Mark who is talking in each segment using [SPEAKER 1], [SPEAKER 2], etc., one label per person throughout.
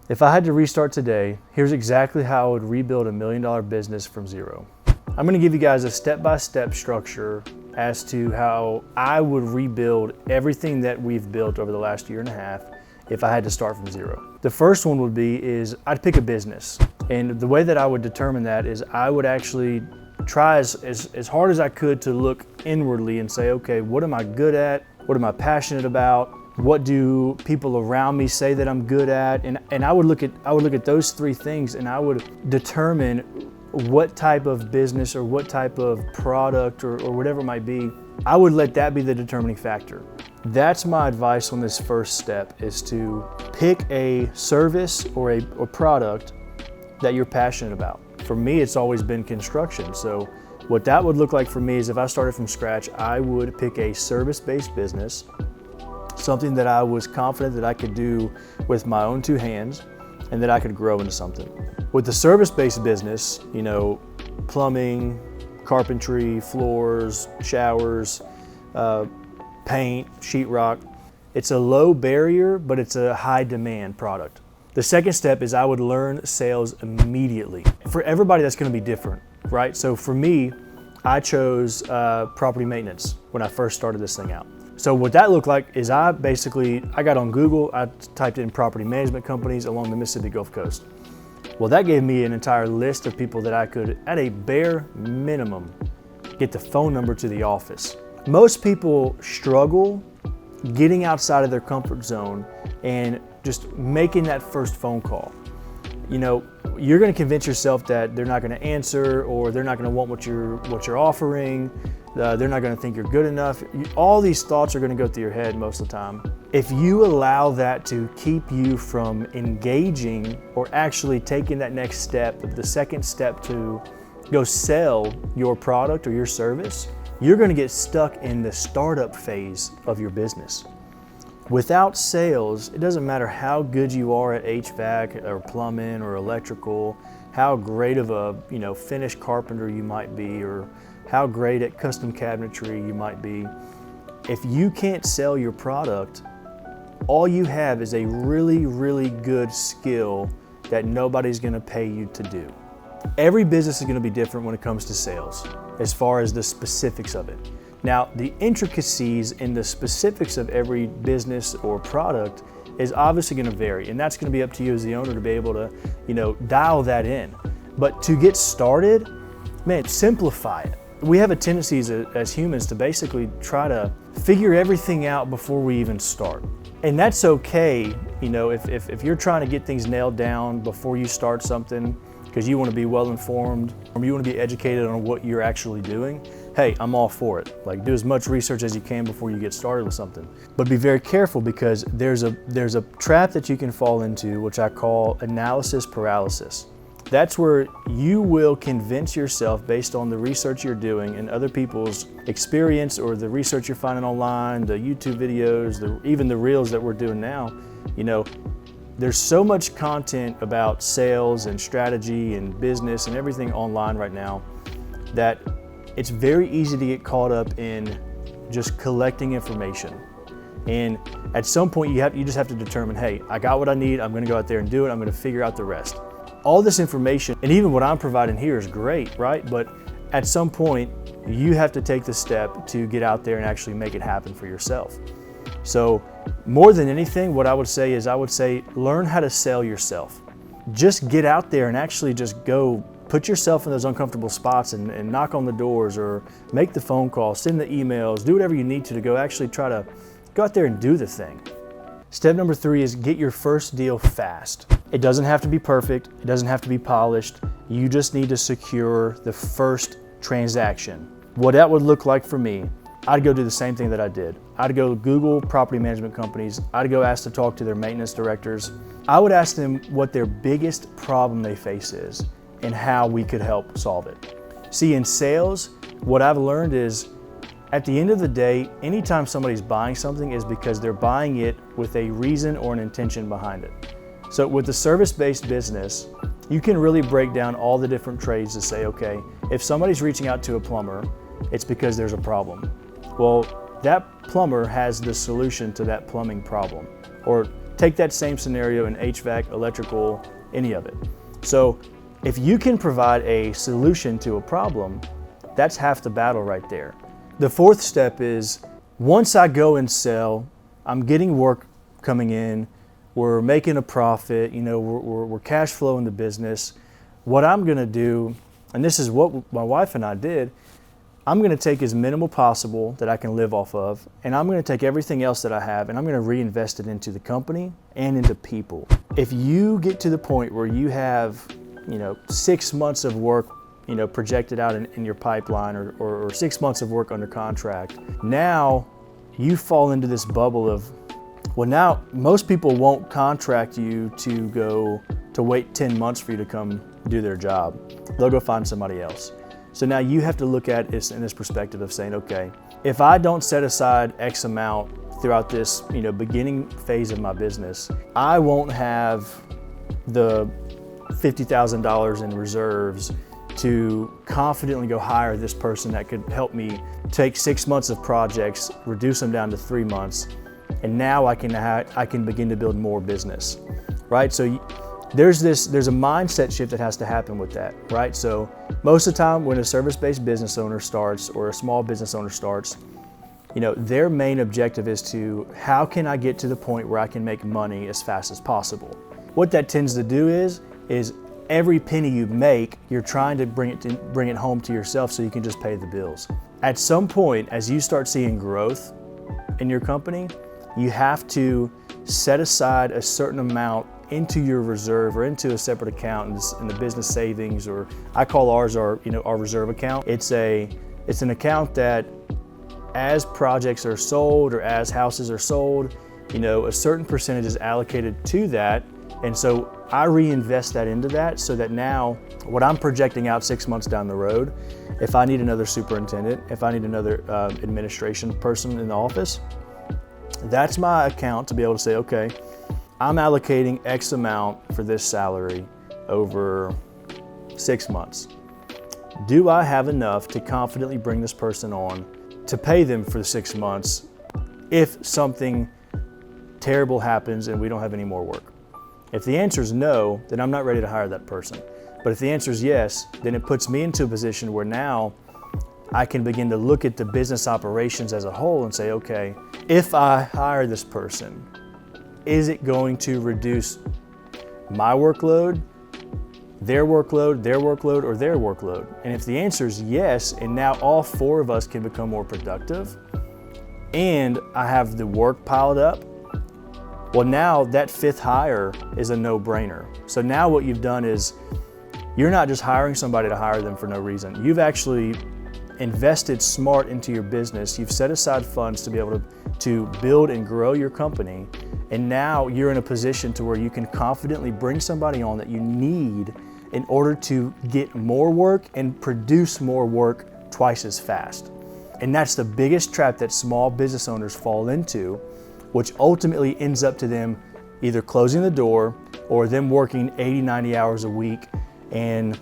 [SPEAKER 1] If I had to restart today, here's exactly how I would rebuild $1 million business from zero. I'm gonna give you guys a step-by-step structure as to how I would rebuild everything that we've built over the last year and a half if I had to start from zero. The first one would be I'd pick a business. And the way that I would determine that is I would actually try as hard as I could to look inwardly and say, okay, what am I good at? What am I passionate about? What do people around me say that I'm good at? And I would look at those three things, and I would determine what type of business or what type of product or whatever it might be. I would let that be the determining factor. That's my advice on this first step, is to pick a service or a product that you're passionate about. For me, it's always been construction. So what that would look like for me is if I started from scratch, I would pick a service-based business, something that I was confident that I could do with my own two hands and that I could grow into something. With the service-based business, plumbing, carpentry, floors, showers, paint, sheetrock, it's a low barrier, but it's a high demand product. The second step is I would learn sales immediately. For everybody, that's gonna be different, right? So for me, I chose property maintenance when I first started this thing out. So what that looked like is I got on Google, I typed in property management companies along the Mississippi Gulf Coast. Well, that gave me an entire list of people that I could, at a bare minimum, get the phone number to the office. Most people struggle getting outside of their comfort zone and just making that first phone call. You're going to convince yourself that they're not going to answer, or they're not going to want what you're offering. They're not going to think you're good enough. All these thoughts are going to go through your head most of the time. If you allow that to keep you from engaging or actually taking that next step, the second step to go sell your product or your service, you're going to get stuck in the startup phase of your business. Without sales, it doesn't matter how good you are at HVAC or plumbing or electrical, how great of a finished carpenter you might be, or how great at custom cabinetry you might be. If you can't sell your product, all you have is a really, really good skill that nobody's gonna pay you to do. Every business is gonna be different when it comes to sales, as far as the specifics of it. Now, the intricacies in the specifics of every business or product is obviously going to vary, and that's going to be up to you as the owner to be able to, dial that in. But to get started, man, simplify it. We have a tendency as humans to basically try to figure everything out before we even start. And that's okay, if you're trying to get things nailed down before you start something, because you want to be well informed or you want to be educated on what you're actually doing, hey, I'm all for it. Do as much research as you can before you get started with something. But be very careful, because there's a trap that you can fall into, which I call analysis paralysis. That's where you will convince yourself, based on the research you're doing and other people's experience or the research you're finding online, the YouTube videos, even the reels that we're doing now, there's so much content about sales and strategy and business and everything online right now that it's very easy to get caught up in just collecting information. And at some point you just have to determine, hey, I got what I need, I'm gonna go out there and do it, I'm gonna figure out the rest. All this information, and even what I'm providing here, is great, right? But at some point, you have to take the step to get out there and actually make it happen for yourself. So more than anything, what I would say learn how to sell yourself. Just get out there and actually just go put yourself in those uncomfortable spots and knock on the doors, or make the phone call, send the emails, do whatever you need to go actually try to go out there and do the thing. Step number 3 is get your first deal fast. It doesn't have to be perfect. It doesn't have to be polished. You just need to secure the first transaction. What that would look like for me, I'd go do the same thing that I did. I'd go Google property management companies. I'd go ask to talk to their maintenance directors. I would ask them what their biggest problem they face is and how we could help solve it. See, in sales, what I've learned is, at the end of the day, anytime somebody's buying something is because they're buying it with a reason or an intention behind it. So with the service-based business, you can really break down all the different trades to say, okay, if somebody's reaching out to a plumber, it's because there's a problem. Well, that plumber has the solution to that plumbing problem. Or Take that same scenario in HVAC, electrical, any of it. So if you can provide a solution to a problem, that's half the battle right there. The fourth step is, once I go and sell, I'm getting work coming in, we're making a profit, we're cash flowing the business. What I'm gonna do, and this is what my wife and I did, I'm gonna take as minimal possible that I can live off of, and I'm gonna take everything else that I have and I'm gonna reinvest it into the company and into people. If you get to the point where you have 6 months of work projected out in your pipeline, or 6 months of work under contract, now you fall into this bubble of, well, now most people won't contract you to wait 10 months for you to come do their job. They'll go find somebody else. So now you have to look at it in this perspective of saying, okay, if I don't set aside X amount throughout this beginning phase of my business, I won't have the $50,000 in reserves to confidently go hire this person that could help me take 6 months of projects, reduce them down to 3 months, and now I can begin to build more business, right? So there's a mindset shift that has to happen with that, right? So most of the time when a service-based business owner starts, or a small business owner starts, their main objective is to, how can I get to the point where I can make money as fast as possible? What that tends to do is every penny you make, you're trying to bring it home to yourself so you can just pay the bills. At some point, as you start seeing growth in your company, you have to set aside a certain amount into your reserve or into a separate account in the business savings, or I call ours our reserve account. It's an account that, as projects are sold or as houses are sold, a certain percentage is allocated to that. And so I reinvest that into that, so that now what I'm projecting out 6 months down the road, if I need another superintendent, if I need another administration person in the office, that's my account to be able to say, okay, I'm allocating X amount for this salary over 6 months. Do I have enough to confidently bring this person on to pay them for 6 months if something terrible happens and we don't have any more work? If the answer is no, then I'm not ready to hire that person. But if the answer is yes, then it puts me into a position where now I can begin to look at the business operations as a whole and say, okay, if I hire this person, is it going to reduce my workload, their workload, their workload, or their workload? And if the answer is yes, and now all 4 of us can become more productive, and I have the work piled up, well, now that 5th hire is a no-brainer. So now what you've done is, you're not just hiring somebody to hire them for no reason. You've actually invested smart into your business. You've set aside funds to be able to build and grow your company. And now you're in a position to where you can confidently bring somebody on that you need in order to get more work and produce more work twice as fast. And that's the biggest trap that small business owners fall into, which ultimately ends up to them either closing the door or them working 80, 90 hours a week, and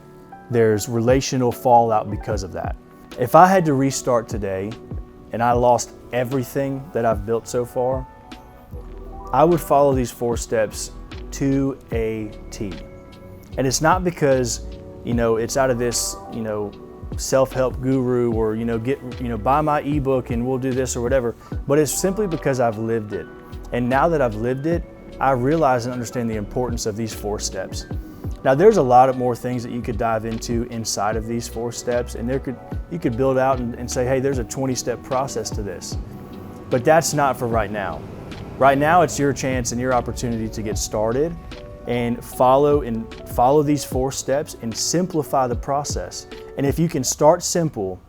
[SPEAKER 1] there's relational fallout because of that. If I had to restart today and I lost everything that I've built so far, I would follow these 4 steps to a T. And it's not because, it's out of this, self-help guru, or, buy my ebook and we'll do this or whatever, but it's simply because I've lived it. And now that I've lived it, I realize and understand the importance of these 4 steps. Now, there's a lot of more things that you could dive into inside of these 4 steps, and you could build out and say, hey, there's a 20-step process to this. But that's not for right now. Right now, it's your chance and your opportunity to get started and follow these 4 steps and simplify the process. And if you can start simple,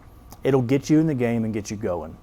[SPEAKER 1] it'll get you in the game and get you going.